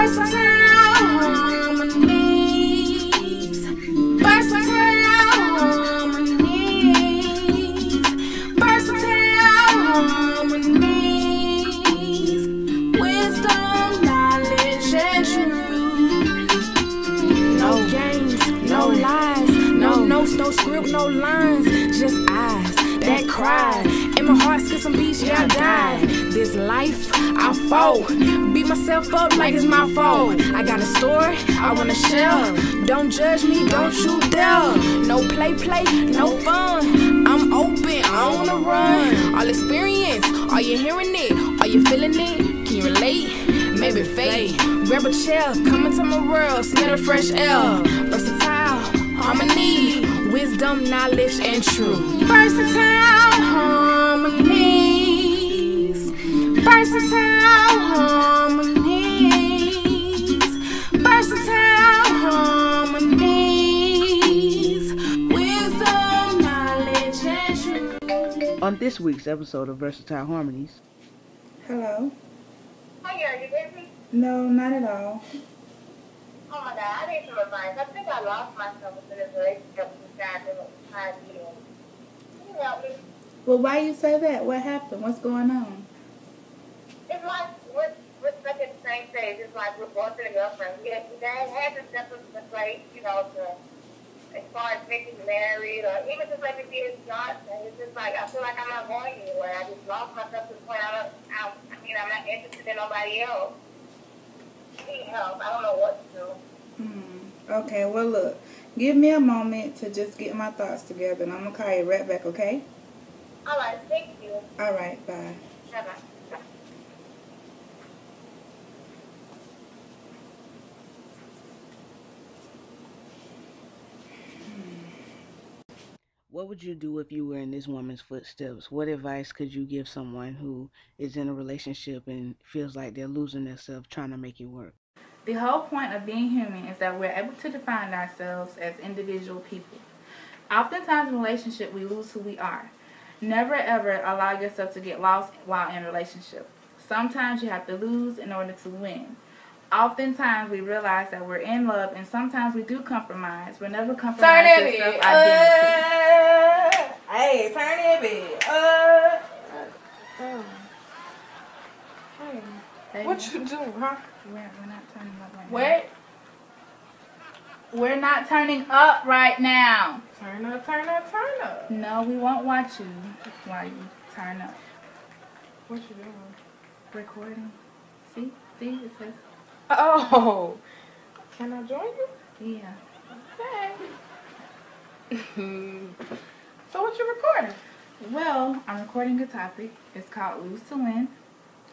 VersatileHarmonies. VersatileHarmonies. VersatileHarmonies. Wisdom, knowledge, and truth. No games, no lies, no notes, no script, no lines, just eyes that cry. In my heart, skip some beats, yeah, I died. This life, I fought. Beat myself up like it's my fault. I got a story, I wanna share. Don't judge me, don't you dare. No play, no fun. I'm open, I don't wanna run. All experience, are you hearing it? Are you feeling it? Can you relate? Maybe fate. Grab a chair, come into my world, smell the fresh air. Versatile, harmony, wisdom, knowledge, and truth. VersatileHarmonies. VersatileHarmonies. VersatileHarmonies. Wisdom, knowledge, and truth. On this week's episode of Versatile Harmonies. Hello. Hi, are you busy? No, not at all. Oh my God, I need some advice. I think I lost myself in this relationship with this guy for 5 years. Can you help me? Well, why you say that? What happened? What's going on? It's like we're stuck at the same stage. It's like we're both in a girlfriend. We had the steps in place, you know, as far as getting married or even just like the kids start. And it's just like I feel like I'm not going anywhere. I just lost myself to the point I'm not interested in nobody else. Need help. I don't know what to do. Okay, well, look. Give me a moment to just get my thoughts together, and I'm going to call you right back, okay? All right, thank you. All right, bye. Bye-bye. What would you do if you were in this woman's footsteps? What advice could you give someone who is in a relationship and feels like they're losing themselves trying to make it work? The whole point of being human is that we're able to define ourselves as individual people. Oftentimes in a relationship, we lose who we are. Never ever allow yourself to get lost while in a relationship. Sometimes you have to lose in order to win. Oftentimes we realize that we're in love, and sometimes we do compromise. We'll never compromise your self-identity. Hey, turn it big. Hey, What you do, huh? We're not turning up right Wait. now. We're not turning up right now. Turn up, turn up, turn up. No, we won't watch you while you turn up. What you doing? Recording. See, it says. Oh. Can I join you? Yeah. Okay. So what you recording? Well, I'm recording a topic. It's called Lose to Win.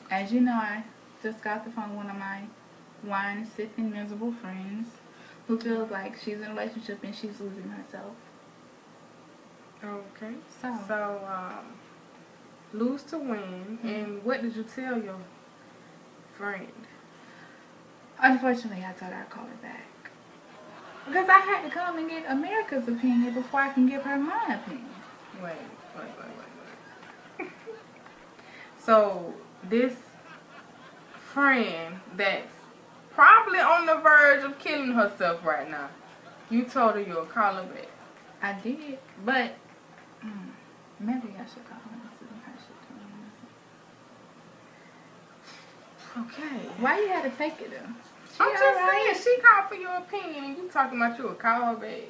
As you know, I just got the phone with one of my wine-sipping, miserable friends who feels like she's in a relationship and she's losing herself. Okay. So, lose to win. And what did you tell your friend? Unfortunately, I told her I'd call her back. Because I had to come and get America's opinion before I can give her my opinion. Wait. So, this friend that's probably on the verge of killing herself right now, you told her you'll call her back. I did, but maybe I should call her and see how she doing. Okay. Why you had to take it though? I'm just saying, she called for your opinion and you talking about you would call her back.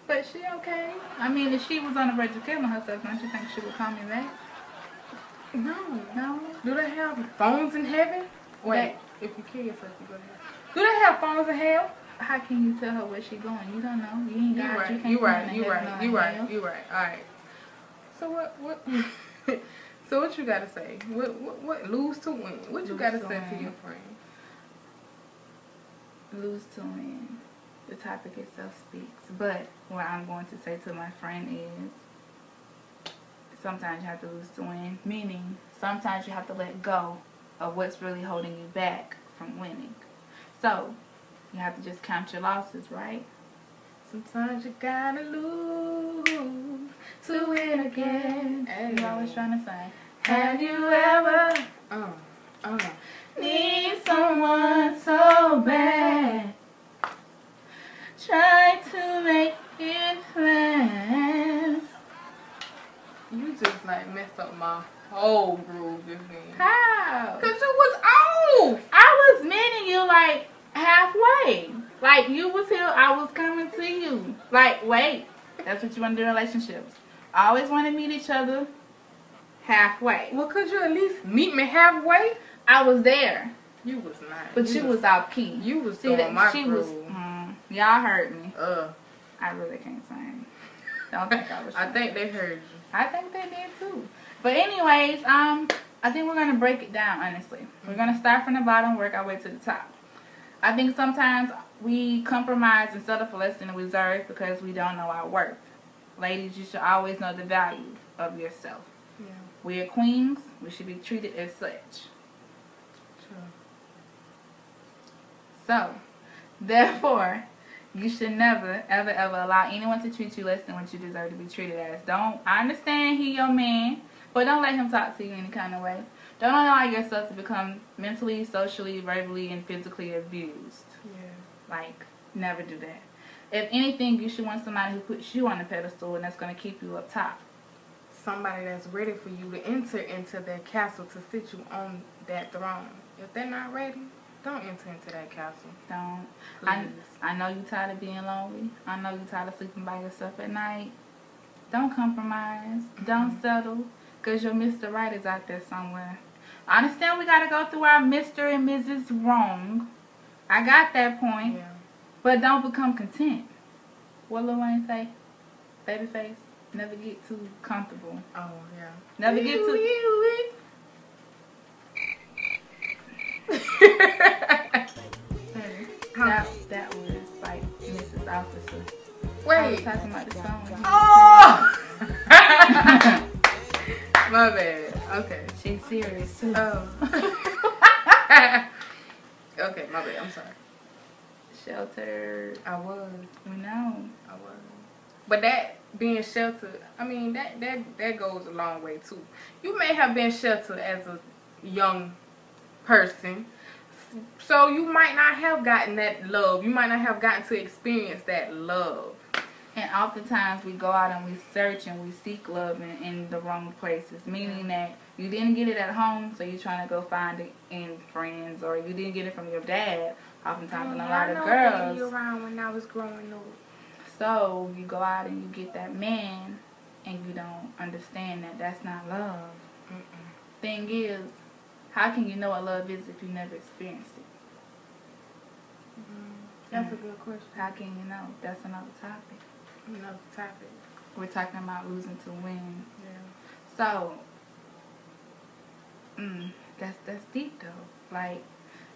But she okay? I mean, if she was on the verge of killing herself, don't you think she would call me back? No. No? Do they have phones in heaven? Wait, if you kill yourself, you go to hell. Do they have phones in hell? How can you tell her where she going? You don't know. You ain't got it. You right. Alright. So what so what you gotta say? What lose to win? What you gotta say to your friend? Lose to win. The topic itself speaks. But what I'm going to say to my friend is sometimes you have to lose to win. Meaning sometimes you have to let go of what's really holding you back from winning. So you have to just count your losses, right? Sometimes you gotta lose To win again. Hey. You're always trying to say, have you ever need someone so whole groove this game. How? Cause you was off. I was meeting you like halfway. Like you was here, I was coming to you. Like, wait, that's what you want to do in relationships. Always want to meet each other halfway. Well, could you at least meet me halfway? I was there, You was not. but you was off key. You was See doing that my she groove. was. Y'all heard me. I I really can't sing. Don't think I was. think they heard you. I think they did too. But anyways, I think we're gonna break it down. Honestly, we're gonna start from the bottom, work our way to the top. I think sometimes we compromise and settle for less than we deserve because we don't know our worth. Ladies, you should always know the value of yourself. Yeah. We are queens. We should be treated as such. True. So, therefore, you should never, ever, ever allow anyone to treat you less than what you deserve to be treated as. I understand he your man, but don't let him talk to you any kind of way. Don't allow yourself to become mentally, socially, verbally, and physically abused. Yeah. Like, never do that. If anything, you should want somebody who puts you on a pedestal and that's going to keep you up top. Somebody that's ready for you to enter into their castle to sit you on that throne. If they're not ready, don't enter into that castle. Don't. Please. I know you're tired of being lonely. I know you're tired of sleeping by yourself at night. Don't compromise. Don't settle. Because your Mr. Right is out there somewhere. I understand we got to go through our Mr. and Mrs. Wrong. I got that point. Yeah. But don't become content. What Lil Wayne say? Babyface, never get too comfortable. Oh, yeah. Never get too... That was like Mrs. Officer. I was Wait. talking about the song. Oh! My bad. Okay. She's serious too. Oh. Okay, my bad. I'm sorry. Sheltered. I was. We know. I was. But that being sheltered, I mean, that goes a long way too. You may have been sheltered as a young person, so you might not have gotten that love. You might not have gotten to experience that love. And oftentimes we go out and we search and we seek love in the wrong places. Meaning that you didn't get it at home, so you're trying to go find it in friends, or you didn't get it from your dad. Oftentimes, and a lot of girls. Around when I was growing up. So you go out and you get that man, and you don't understand that that's not love. Thing is, how can you know what love is if you never experienced it? That's a good question. How can you know? That's another topic. Another topic. We're talking about losing to win. Yeah. So, that's deep though. Like,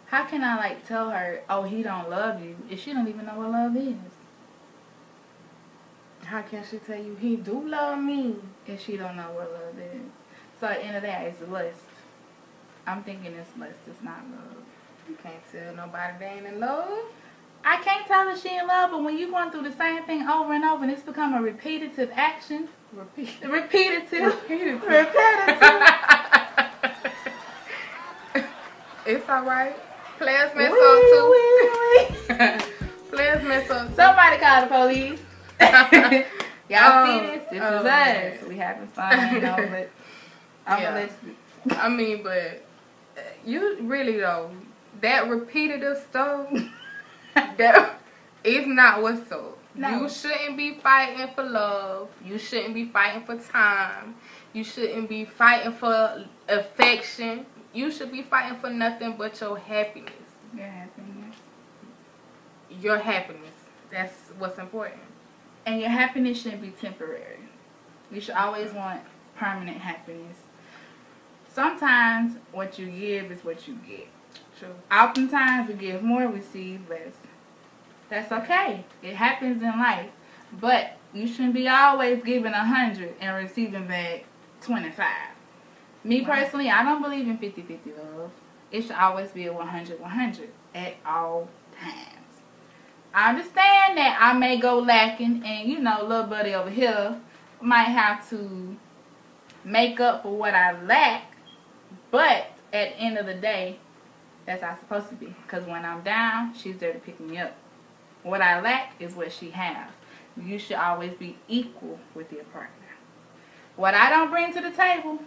how can I like tell her, oh, he don't love you, if she don't even know what love is? How can she tell you he do love me if she don't know what love is? So at the end of the day, it's lust. I'm thinking it's lust. It's not love. You can't tell nobody they ain't in love. I can't tell her she in love, but when you're going through the same thing over and over and it's become a repetitive action. Repetitive. It's alright. Players mess up too. Players mess up too. Somebody call the police. Y'all see this? This is us. Man. We having fun, you know, but I'm gonna let you. I mean, but you really though, that repetitive stuff, that is not what's up. No. You shouldn't be fighting for love. You shouldn't be fighting for time. You shouldn't be fighting for affection. You should be fighting for nothing but your happiness. Your happiness. Your happiness. That's what's important. And your happiness shouldn't be temporary. You should always want permanent happiness. Sometimes what you give is what you get. True. Oftentimes we give more, receive less. That's okay. It happens in life. But you shouldn't be always giving 100 and receiving back 25. Me personally, I don't believe in 50-50 love. It should always be a 100-100 at all times. I understand that I may go lacking and, you know, little buddy over here might have to make up for what I lack. But at the end of the day, that's how it's supposed to be. Because when I'm down, she's there to pick me up. What I lack is what she has. You should always be equal with your partner. What I don't bring to the table,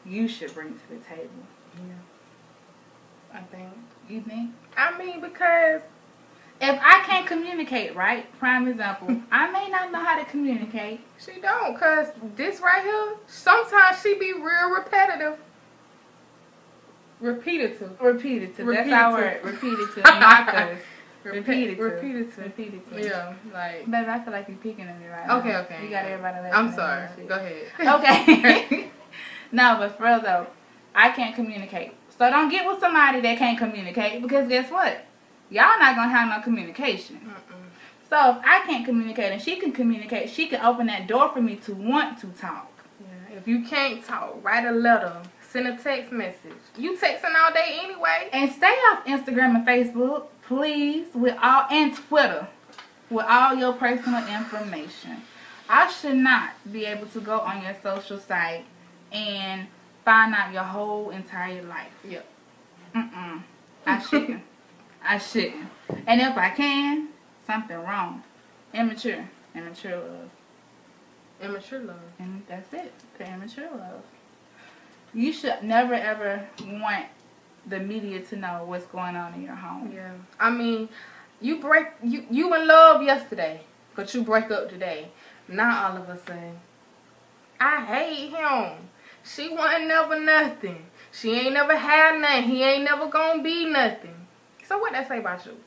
you should bring to the table. Yeah. I think. You think? I mean, because if I can't communicate, right? Prime example, I may not know how to communicate. She don't, cause this right here, sometimes she be real repetitive. Repetitive. That's our word. Repetitive. Markers. Repetitive. Yeah, like. Baby, I feel like you're picking on me right okay, now. Okay. You got everybody laughing. I'm sorry. Go ahead. Okay. No, but for real though, I can't communicate. So don't get with somebody that can't communicate, because guess what? Y'all not gonna have no communication. So if I can't communicate and she can communicate, she can open that door for me to want to talk. Yeah. If you can't talk, write a letter. Send a text message. You texting all day anyway. And stay off Instagram and Facebook, please, and Twitter, with all your personal information. I should not be able to go on your social site and find out your whole entire life. Yep. I shouldn't. I shouldn't. And if I can, something wrong. Immature love. Immature love. And that's it. The immature love. You should never ever want the media to know what's going on in your home. Yeah. I mean, you in love yesterday, but you break up today. Now all of a sudden, I hate him. She wasn't never nothing. She ain't never had nothing. He ain't never gonna be nothing. So what that say about you?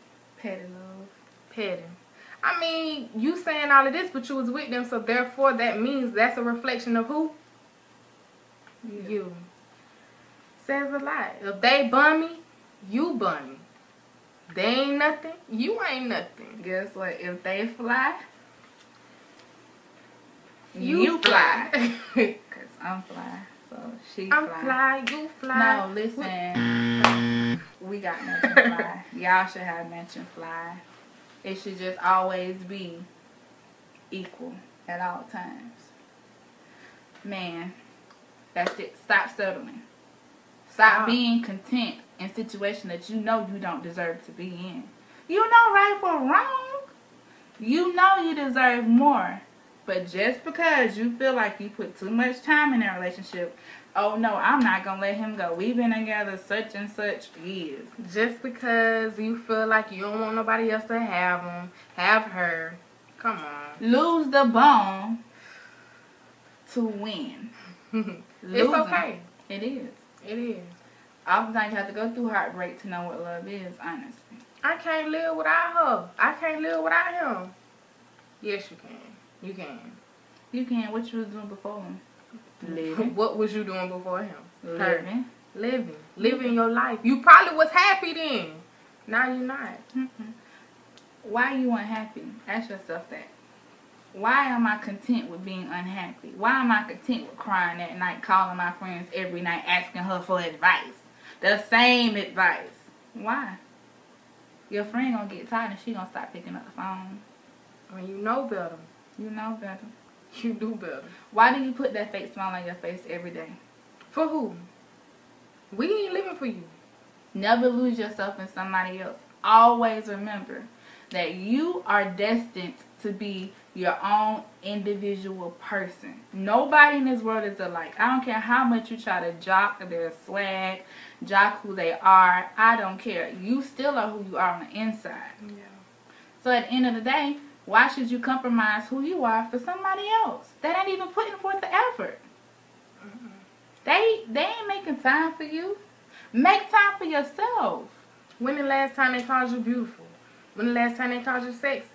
Petty love. Petty. I mean, you saying all of this, but you was with them, so therefore that means that's a reflection of who? You. Says a lot. If they bummy, you bummy. They ain't nothing, you ain't nothing. Guess what? If they fly, you fly. Because I'm fly. So I'm fly, you fly. No, listen. We got mention fly. Y'all should have mention fly. It should just always be equal at all times. Man. That's it. Stop settling. Stop being content in situations that you know you don't deserve to be in. You know right from wrong. You know you deserve more. But just because you feel like you put too much time in a relationship, oh no, I'm not going to let him go. We've been together such and such years. Just because you feel like you don't want nobody else to have him, have her. Come on. Lose the bone to win. It's okay. It is. It is. Oftentimes you have to go through heartbreak to know what love is, honestly. I can't live without her. I can't live without him. Yes, you can. You can. You can. What you was doing before him? Living. What was you doing before him? Living. Living your life. You probably was happy then. Now you're not. Why are you unhappy? Ask yourself that. Why am I content with being unhappy? Why am I content with crying at night, calling my friends every night, asking her for advice? The same advice. Why? Your friend gonna get tired and she gonna stop picking up the phone. When you know better. You know better. You do better. Why do you put that fake smile on your face every day? For who? We ain't living for you. Never lose yourself in somebody else. Always remember that you are destined to be your own individual person. Nobody in this world is alike. I don't care how much you try to jock their swag, jock who they are. I don't care. You still are who you are on the inside. Yeah. So at the end of the day, why should you compromise who you are for somebody else that ain't even putting forth the effort? They ain't making time for you. Make time for yourself. When the last time they called you beautiful? When the last time they called you sexy?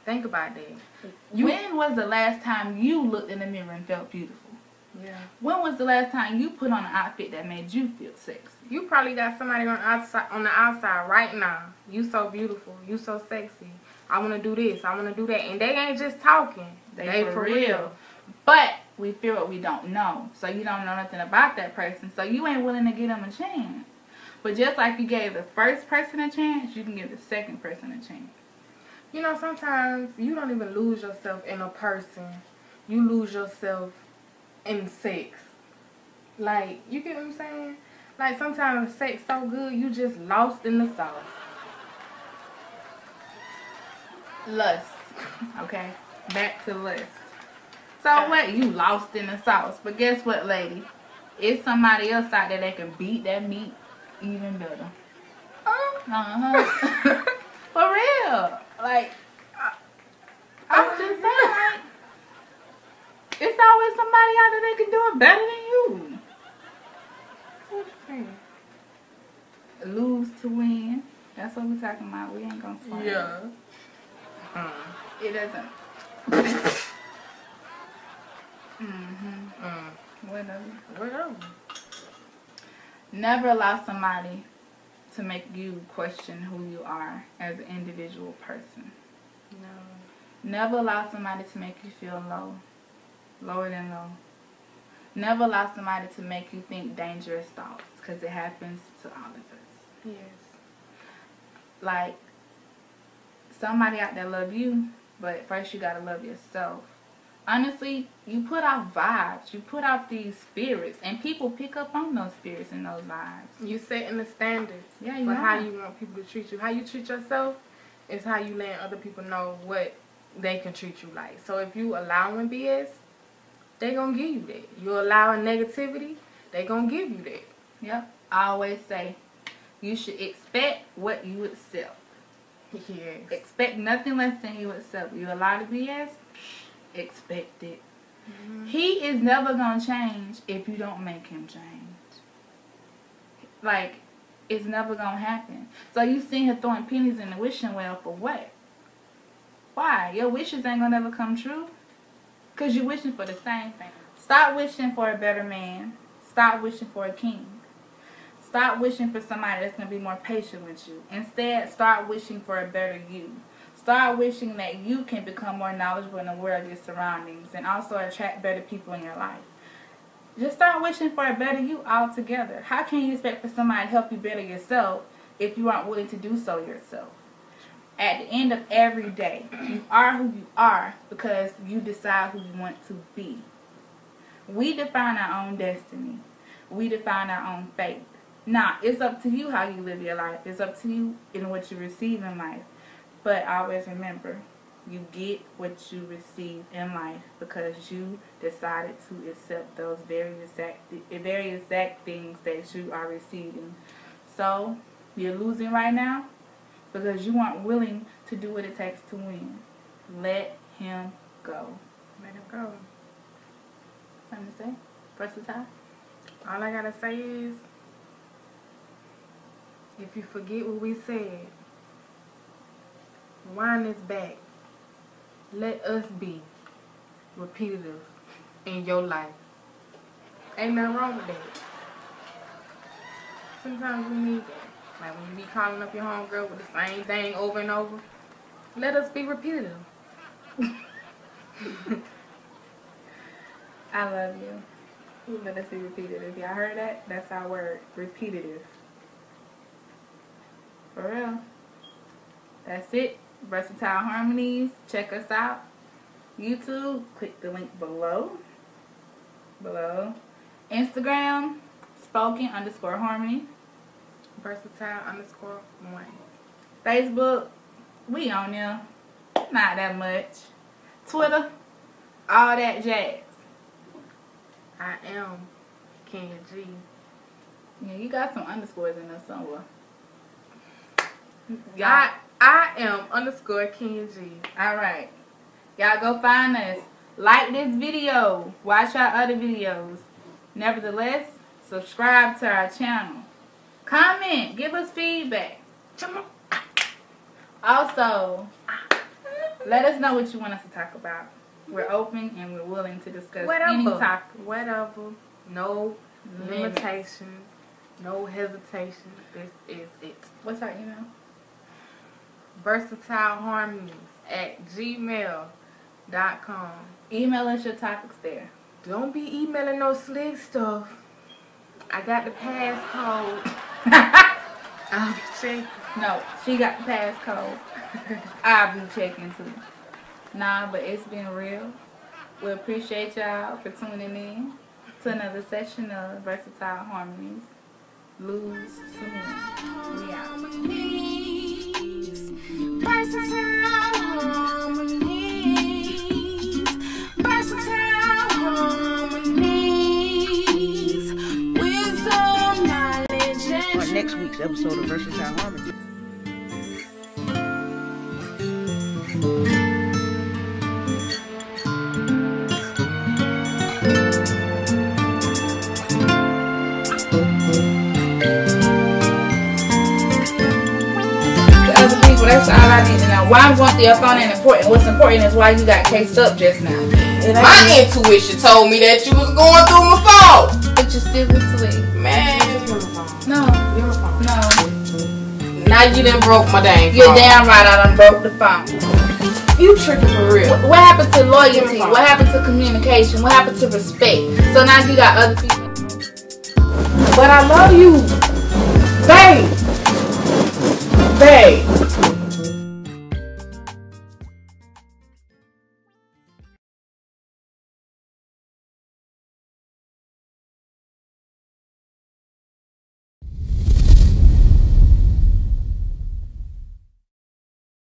Think about that. When was the last time you looked in the mirror and felt beautiful? Yeah. When was the last time you put on an outfit that made you feel sexy? You probably got somebody on the outside right now. You so beautiful. You so sexy. I want to do this. I want to do that. And they ain't just talking. They for real. But we fear what we don't know. So you don't know nothing about that person. So you ain't willing to give them a chance. But just like you gave the first person a chance, you can give the second person a chance. You know, sometimes you don't even lose yourself in a person. You lose yourself in sex. Like, you get what I'm saying? Like, sometimes sex so good, you just lost in the sauce. Lust. Okay? Back to lust. So what? You lost in the sauce. But guess what, lady? it's somebody else out there that can beat that meat even better. For real. Like, I'm just saying, like, it's always somebody out there that can do it better than you. What you saying? Lose to win. That's what we're talking about. We ain't gonna swing. Yeah. It doesn't. Whatever. Never allow somebody to make you question who you are as an individual person. No. Never allow somebody to make you feel low. Lower than low. Never allow somebody to make you think dangerous thoughts, because it happens to all of us. Yes. Like, somebody out there love you, but first you gotta love yourself. Honestly, you put out vibes. You put out these spirits, and people pick up on those spirits and those vibes. You setting the standards for how you want people to treat you. How you treat yourself is how you let other people know what they can treat you like. So if you allowing BS, they gonna give you that. You allowing negativity, they gonna give you that. Yep. I always say, you should expect what you accept. Yes. Expect nothing less than you accept. You allow the BS, expect it. He is never gonna change if you don't make him change. Like, it's never gonna happen. So you seen her throwing pennies in the wishing well for what? Why? Your wishes ain't gonna ever come true. Because you're wishing for the same thing. Stop wishing for a better man. Stop wishing for a king. Stop wishing for somebody that's going to be more patient with you. Instead, start wishing for a better you. Start wishing that you can become more knowledgeable and aware of your surroundings and also attract better people in your life. Just start wishing for a better you altogether. How can you expect for somebody to help you better yourself if you aren't willing to do so yourself? At the end of every day, you are who you are because you decide who you want to be. We define our own destiny. We define our own fate. Now, it's up to you how you live your life. It's up to you in what you receive in life. But always remember, you get what you receive in life because you decided to accept those very exact things that you are receiving. So, you're losing right now because you aren't willing to do what it takes to win. Let him go. Let him go. Something to say? Versatile? All I gotta say is, if you forget what we said, wind this back. Let us be repetitive in your life. Ain't nothing wrong with that. Sometimes we need that. Like when you be calling up your homegirl with the same thing over and over. Let us be repetitive. I love you. Let us be repetitive. Y'all heard that? That's our word. Repetitive. For real. That's it. Versatile Harmonies. Check us out. YouTube. Click the link below. Instagram. Spoken_harmony. Versatile_1. Facebook. We on there. Not that much. Twitter. All that jazz. I am Kenya G. Yeah, you got some underscores in there somewhere. I am _Kenya G. Alright. Y'all go find us. Like this video. Watch our other videos. Nevertheless, subscribe to our channel. Comment. Give us feedback. Also, let us know what you want us to talk about. We're open and we're willing to discuss any topic. Whatever. No limitations. No hesitations. This is it. What's our email? VersatileHarmonies@gmail.com. Email us your topics there. Don't be emailing no slick stuff. I got the passcode. I'll be checking. No, she got the passcode. I'll be checking too. Nah, but it's been real. We appreciate y'all for tuning in to another session of Versatile Harmonies. Lose to win. We out. Versatile harmonies, versatile harmonies, next episode of Versatile Harmony. That's all I need to know. Why was your phone important? What's important is why you got cased up just now. My intuition told me that you was going through my phone. But you still asleep. Man. No. No. Now you done broke my dang phone. You're damn right I done broke the phone. You tripping for real. What happened to loyalty? What happened to communication? What happened to respect? So now you got other people. But I love you. Babe.